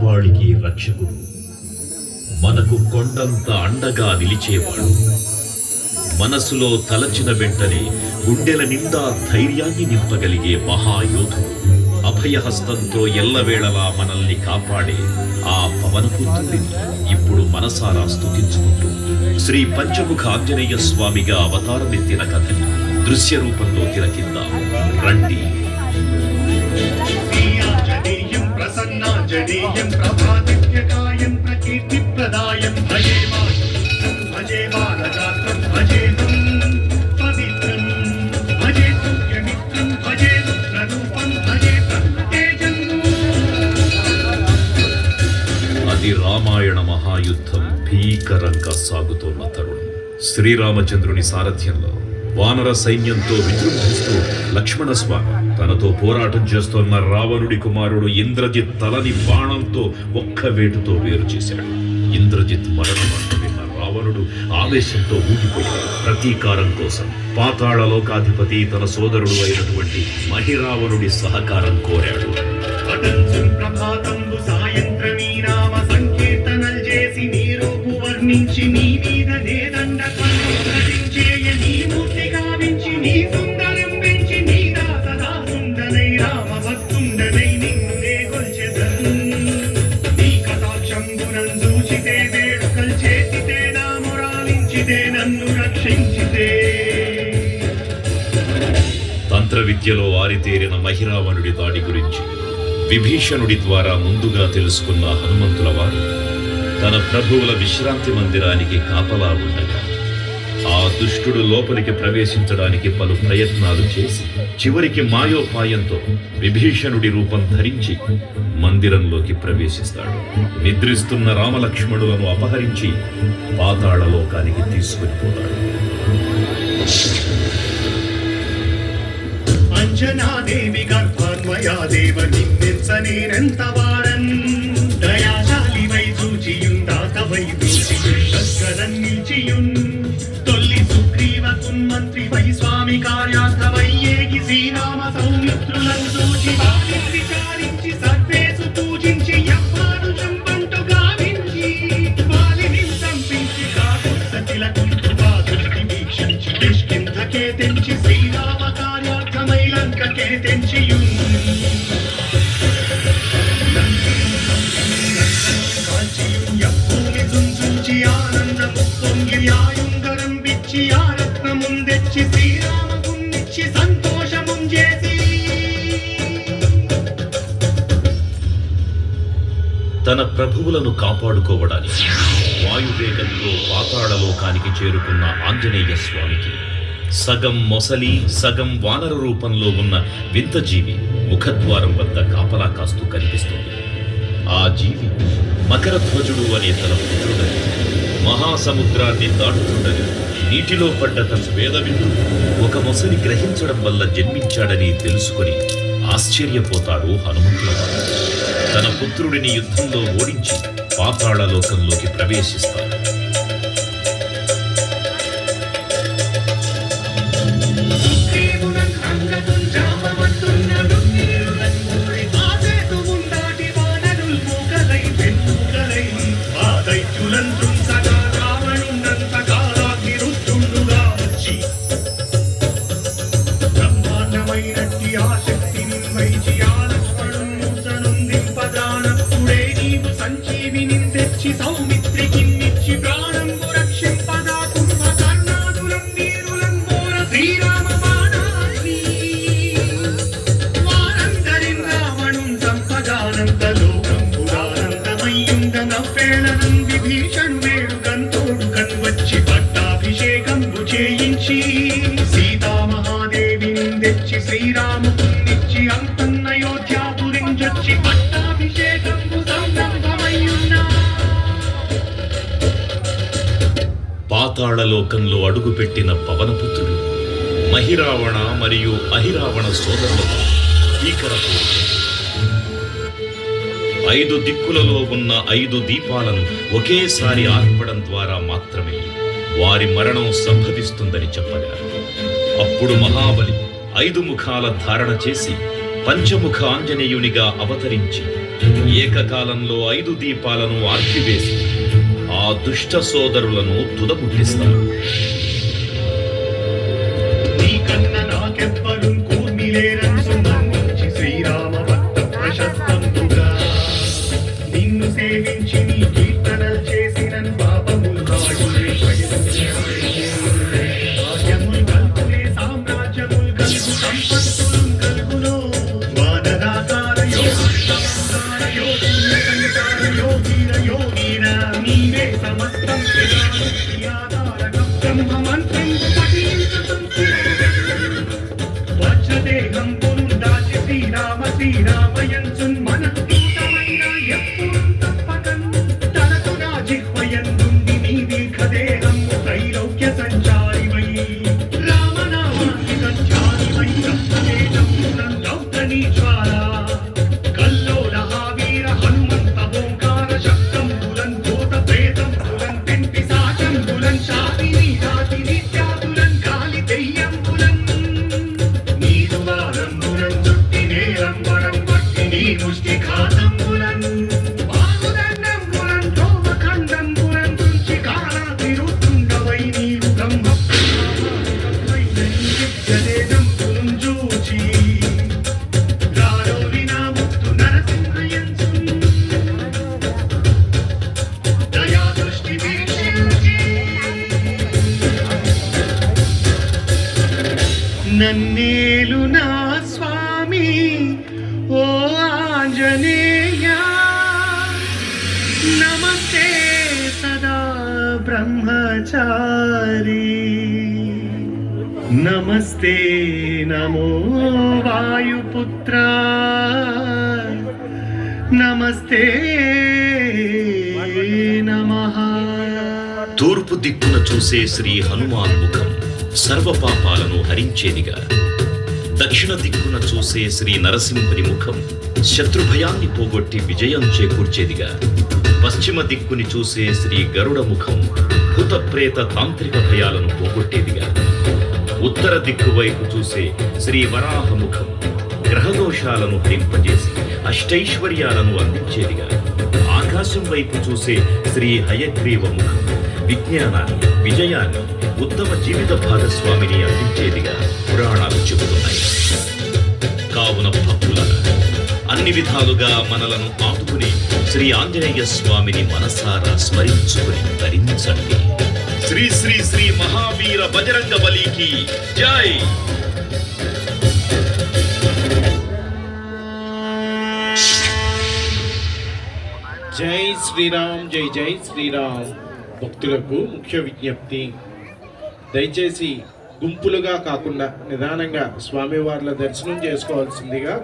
వాడికి రక్షకుడు, మనకు కొండంత అండగా నిలిచేవాడు. మనసులో తలచిన వెంటనే గుండెల నిండా ధైర్యాన్ని నింపగలిగే మహాయోధుడు, అభయహస్తంతో ఎల్లవేళలా మనల్ని కాపాడే ఆ పవనపుత్రుడిని ఇప్పుడు మనసారా స్తుతించుకుంటూ శ్రీ పంచముఖ ఆంజనేయ స్వామిగా అవతారమెత్తిన కథని దృశ్య రూపంలో తిలకిద్దాం రండి. ప్రసన్నాంజనేయం ప్రభాదిత్యకాయం ప్రకీర్తిప్రదాయం భజే భజే బాలగాత్రం భజేదం పవిత్రం భజే సూర్యమిత్రం భజే రుద్రరూపం భజే తేజం. అది రామాయణ మహాయుద్ధం భీకరంగా సాగుతోన్న తరుణం. శ్రీరామచంద్రుని సారథ్యంలో వానర సైన్యంతో విజృంభిస్తూ లక్ష్మణస్వామి తనతో పోరాటం చేస్తోన్న రావణుడి కుమారుడు ఇంద్రజిత్ తలని బాణంతో ఒక్క వేటుతో వేరు చేశాడు. ఇంద్రజిత్ మరణమాట విన్న రావణుడు ఆవేశంతో ఊగిపోయాడు. ప్రతీకారం కోసం పాతాళలోకాధిపతి తన సోదరుడు అయినటువంటి మహిరావణుడి సహకారం కోరాడు. చేసి నీ రూపు వర్ణించి నీ మీద నేదండ నీ మూర్తి గావించి నీ సుందరం పెంచి నీ దాసదా సుందరై రామభక్తుండనై నిన్ను నే గొల్చెదను. నీ కటాక్షంబునం చూచితే వేడుకలు చేసితే నా మొరాలించితే నన్ను రక్షించితే. తంత్ర విద్యలో ఆరితేరిన మహిరావణుడి దాడి గురించి విభీషణుడి ద్వారా ముందుగా తెలుసుకున్న హనుమంతుల వారు తన ప్రభువుల విశ్రాంతి మందిరానికి కాపలా ఉండగా ఆ దుష్టుడు లోపలికి ప్రవేశించడానికి పలు ప్రయత్నాలు చేసి చివరికి మాయోపాయంతో విభీషణుడి రూపం ధరించి మందిరంలోకి ప్రవేశిస్తాడు. నిద్రిస్తున్న రామలక్ష్మణులను అపహరించి పాతాళలోకానికి తీసుకుని పోతాడు. అంజనాదేవి గర్భాన్వయా దేవ నిన్నెంత వారన్ దయాశాలివై చూచియుందాతవై దూచియున్ నిలిచియున్ తొల్లి సుగ్రీవకున్ మంత్రివై స్వామి కార్యార్థమై ఏగి శ్రీరామ సౌమిత్రులను చూచి విచారించి సర్వేసు పూజించి యవ్వాను చంపంటు గావించి వాలిని సంపించి కాకు సతిలకున్ కృపాదృష్టి వీక్షించి కిష్కింధకే తెంచి శ్రీరామ కార్యార్థమై లంకకే తెంచియున్ ఆనందము పొంగి ఆయుంగరం విచ్చి ఆ రత్నముందెచ్చి శ్రీరామకున్నిచ్చి సంతోషము చేసి. తన ప్రభువులను కాపాడుకోవడానికి వాయువేగంతో పాతాళలోకానికి చేరుకున్న ఆంజనేయ స్వామికి సగం మొసలి సగం వానర రూపంలో ఉన్న వింత జీవి ముఖద్వారం వద్ద కాపలా కాస్తూ కనిపిస్తుంది. ఆ జీవి మకరధ్వజుడు అనే తన పుత్రుడని మహాసముద్రాన్ని దాటుతుండగా నీటిలో పడ్డ తన వేదవిందుడు ఒక మొసలి గ్రహించడం వల్ల జన్మించాడని తెలుసుకుని ఆశ్చర్యపోతాడు హనుమంతుల వారు. తన పుత్రుడిని యుద్ధంలో ఓడించి పాతాళలోకంలోకి ప్రవేశిస్తాడు. సౌమిత్రికి ప్రాణంబు రక్షింపదా కుంభకర్ణాదులం వీరులం ఘోర శ్రీరామ బాణాన్ని వారందరిం రావణుం సంపదానంత లోకం పురానందమయ్యుండ నవ్వేళనం విభీషణు వేడుకంతోడు కన్వచ్చి పట్టాభిషేకంబు చేయించి సీతామహాదేవిని తెచ్చి శ్రీరామునిచ్చి అంతన్నయోధ్యాపురించొచ్చి పట్టాభిషేకంబు సంరంభమయ్యున్నా. పాతాళలోకంలో అడుగుపెట్టిన పవనపుత్రుడు మహిరావణ మరియు అహిరావణ సోదరులతో భీకరపు 5 దిక్కులలో ఉన్న 5 దీపాలను ఒకేసారి ఆర్పడం ద్వారా మాత్రమే వారి మరణం సంభవిస్తుందని చెప్పగా అప్పుడు మహాబలి 5 ముఖాల ధారణ చేసి పంచముఖ ఆంజనేయునిగా అవతరించి ఏకకాలంలో 5 దీపాలను ఆర్పివేసి ఆ దుష్ట సోదరులను తుదముట్టిస్తారు. నీకన్న నాకెవ్వరు కూర్మిలేరంచు మన్నించి శ్రీరామ భక్త ప్రశస్తంబుగా నిన్ను సేవించి నీ కీర్తనలు చేసిన పాపములు కాడులే భాగ్యములు కల్పులే సామ్రాజ్యములు కలుగు సంపత్తులు కలుగులో వానరాకార యోగీర యోగీర నీవే సమస్తం బ్రహ్మ మంత్రం వజ్రదేహం పురుందాచి శ్రీరామ శ్రీరామయంచున్ మనకు దూతమైన ఎప్పుడు తప్పకన్ తనకు నా జిహ్వయందుండి నీ దీర్ఘదేహము త్రైలోక్య సంచారివై రామనామాకి సంచారివై రక్తదేశమునం రౌద్రనీ జ్వాల కల్లోల వీర హనుమంత ఓంకార శక్తంబులన్ భూత ప్రేతంబులన్ పెంటి సాచంబులన్ శాతిని రాతి నిత్యాతులన్ కాలి దెయ్యంబులన్ నీదు వారంబులన్ చుట్టి నేరంబరం పట్టి నీ ముష్టి ఖాతంబులన్ బాగుదండంబులన్ తోమఖండంబులన్ తుంచి కాలా తిరుతుండవై నీవు బ్రహ్మ జదేదంబులన్ జూచి రారోలి నా ముక్తు నరసింహయంచున్ దయా దృష్టి వీక్షించి నన్నేలు నా స్వామి ఓ ఆంజనేయ నమస్తే సదా బ్రహ్మచారి నమస్తే నమో వాయుపుత్ర నమస్తే నమః. తూర్పు దిక్కున చూసే శ్రీ హనుమాన్ ముఖం సర్వపాపాలను హరించేదిగా, దక్షిణ దిక్కున చూసే శ్రీ నరసింహుని ముఖం శత్రుభయాన్ని పోగొట్టి విజయం చేకూర్చేదిగా, పశ్చిమ దిక్కుని చూసే శ్రీ గరుడ ముఖం భూత ప్రేత తాంత్రిక భయాలను పోగొట్టేదిగా, ఉత్తర దిక్కు వైపు చూసే శ్రీ వరాహ ముఖం గ్రహదోషాలను హరింపజేసి అష్టైశ్వర్యాలను అందించేదిగా, ఆకాశం వైపు చూసే శ్రీ హయగ్రీవ ముఖం విజ్ఞానాన్ని, విజయాన్ని, ఉత్తమ జీవిత భాగస్వామిని అందించేదిగా పురాణాలు చెబుతున్నాయి. కావున భక్తులారా, అన్ని విధాలుగా మనలను ఆదుకుని శ్రీ ఆంజనేయ స్వామిని మనసారా స్మరించుకుని ధరించండి. శ్రీ శ్రీ శ్రీ మహావీర బజరంగ బలికి జై. జై శ్రీరామ్, జై జై శ్రీరామ్. భక్తులకు ముఖ్య విజ్ఞప్తి, దయచేసి గుంపులుగా కాకుండా నిదానంగా స్వామివార్ల దర్శనం చేసుకోవాల్సిందిగా